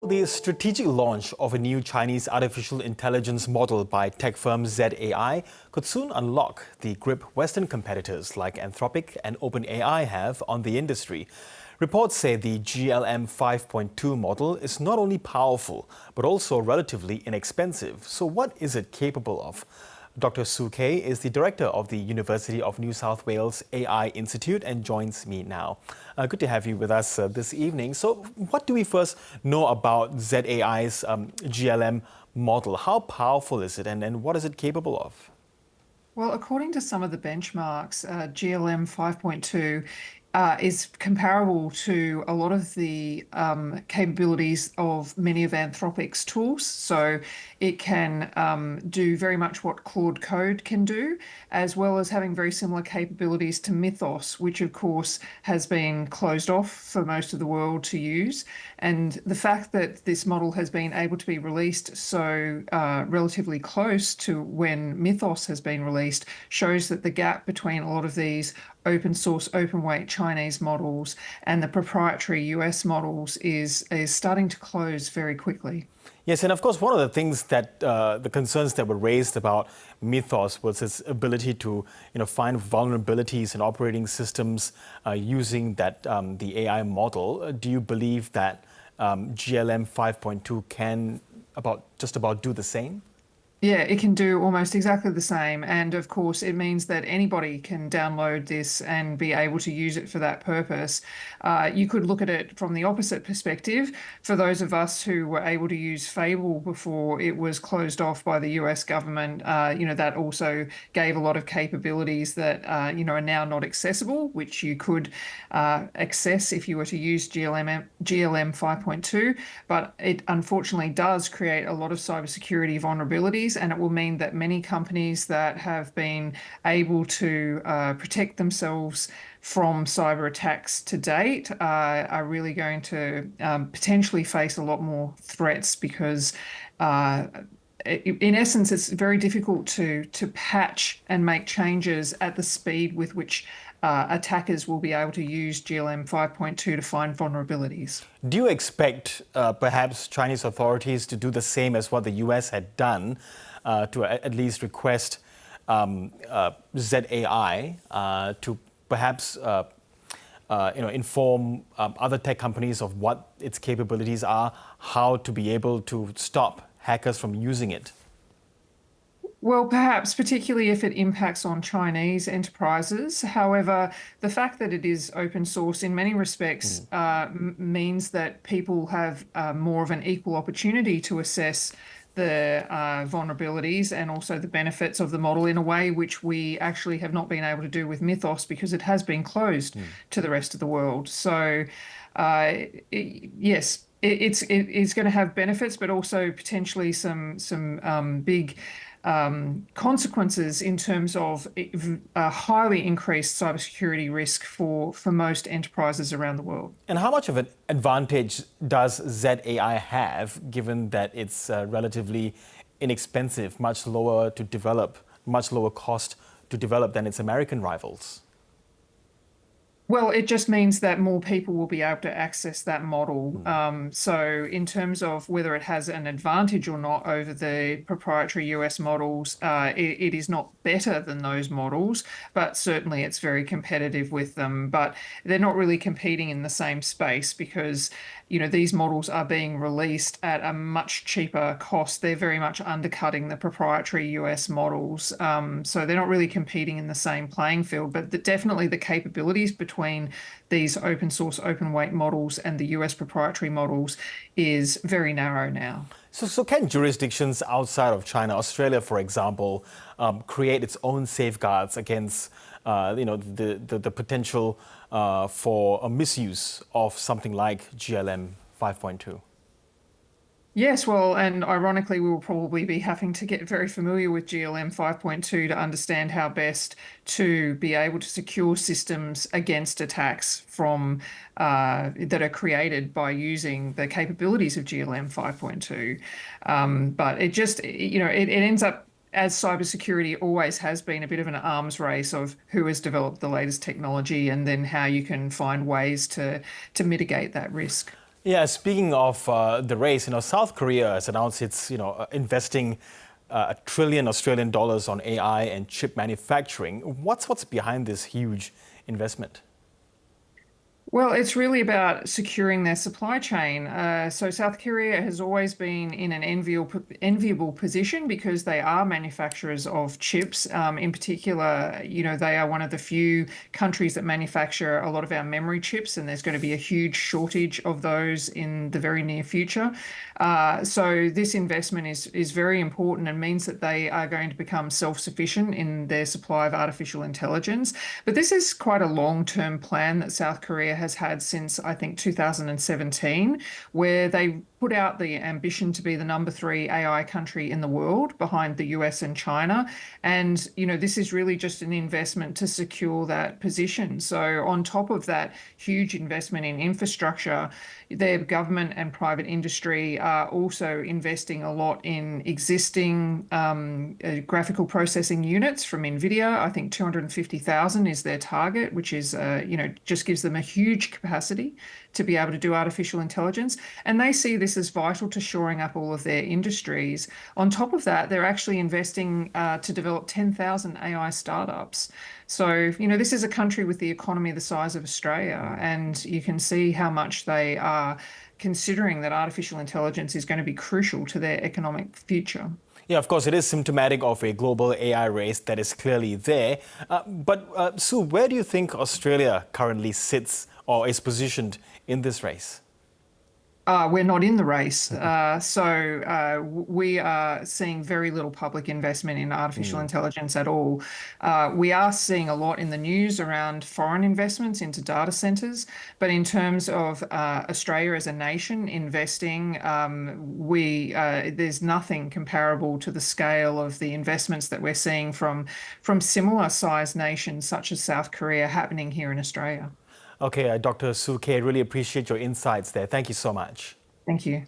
The strategic launch of a new Chinese artificial intelligence model by tech firm Z.ai could soon unlock the grip Western competitors like Anthropic and OpenAI have on the industry. Reports say the GLM-5.2 model is not only powerful, but also relatively inexpensive. So what is it capable of? Dr. Sue Keay is the director of the University of New South Wales AI Institute and joins me now. Good to have you with us this evening. So what do we first know about Z.ai's GLM model? How powerful is it and what is it capable of? Well, according to some of the benchmarks, GLM 5.2 is comparable to a lot of the capabilities of many of Anthropic's tools. So it can do very much what Claude Code can do, as well as having very similar capabilities to Mythos, which of course has been closed off for most of the world to use. And the fact that this model has been able to be released so relatively close to when Mythos has been released shows that the gap between a lot of these open source, open weight Chinese models and the proprietary US models is starting to close very quickly. Yes, and of course, one of the things that the concerns that were raised about Mythos was its ability to, find vulnerabilities in operating systems using that the AI model. Do you believe that GLM 5.2 can just about do the same? Yeah, it can do almost exactly the same. And of course, it means that anybody can download this and be able to use it for that purpose. You could look at it from the opposite perspective. For those of us who were able to use Fable before it was closed off by the US government, that also gave a lot of capabilities that, are now not accessible, which you could access if you were to use GLM 5.2. But it unfortunately does create a lot of cybersecurity vulnerabilities. And it will mean that many companies that have been able to protect themselves from cyber attacks to date are really going to potentially face a lot more threats because in essence, it's very difficult to patch and make changes at the speed with which attackers will be able to use GLM 5.2 to find vulnerabilities. Do you expect perhaps Chinese authorities to do the same as what the US had done, to at least request Z.ai to perhaps inform other tech companies of what its capabilities are, how to be able to stop hackers from using it? Well, perhaps, particularly if it impacts on Chinese enterprises. However, the fact that it is open source in many respects means that people have more of an equal opportunity to assess the vulnerabilities and also the benefits of the model in a way which we actually have not been able to do with Mythos because it has been closed to the rest of the world. So, yes, it's going to have benefits, but also potentially some big consequences in terms of a highly increased cybersecurity risk for most enterprises around the world. And how much of an advantage does Z.ai have, given that it's relatively inexpensive, much lower to develop, much lower cost to develop than its American rivals? Well, it just means that more people will be able to access that model. So in terms of whether it has an advantage or not over the proprietary US models, it is not better than those models, but certainly it's very competitive with them. But they're not really competing in the same space because, these models are being released at a much cheaper cost. They're very much undercutting the proprietary US models. So they're not really competing in the same playing field, but definitely the capabilities between these open source, open weight models and the US proprietary models is very narrow now. So can jurisdictions outside of China, Australia, for example, create its own safeguards against the potential for a misuse of something like GLM 5.2? Yes, well, and ironically, we will probably be having to get very familiar with GLM 5.2 to understand how best to be able to secure systems against attacks from that are created by using the capabilities of GLM 5.2. But it just, it ends up, as cybersecurity always has been, a bit of an arms race of who has developed the latest technology and then how you can find ways to mitigate that risk. Yeah, speaking of the race, South Korea has announced it's, investing a trillion Australian dollars on AI and chip manufacturing. What's behind this huge investment? Well, it's really about securing their supply chain. So South Korea has always been in an enviable position because they are manufacturers of chips. In particular, they are one of the few countries that manufacture a lot of our memory chips, and there's going to be a huge shortage of those in the very near future. So this investment is very important and means that they are going to become self-sufficient in their supply of artificial intelligence. But this is quite a long-term plan that South Korea has had since, I think, 2017, where they put out the ambition to be the #3 AI country in the world behind the US and China. And, this is really just an investment to secure that position. So on top of that huge investment in infrastructure, their government and private industry are also investing a lot in existing graphical processing units from NVIDIA. I think 250,000 is their target, which is, just gives them a huge capacity to be able to do artificial intelligence. And they see this as vital to shoring up all of their industries. On top of that, they're actually investing to develop 10,000 AI startups. So, this is a country with the economy the size of Australia, and you can see how much they are considering that artificial intelligence is going to be crucial to their economic future. Yeah, of course, it is symptomatic of a global AI race that is clearly there. But Sue, where do you think Australia currently sits or is positioned in this race? We're not in the race. We are seeing very little public investment in artificial intelligence at all. We are seeing a lot in the news around foreign investments into data centers. But in terms of Australia as a nation investing, there's nothing comparable to the scale of the investments that we're seeing from similar sized nations such as South Korea happening here in Australia. Okay, Dr. Sue Keay, I really appreciate your insights there. Thank you so much. Thank you.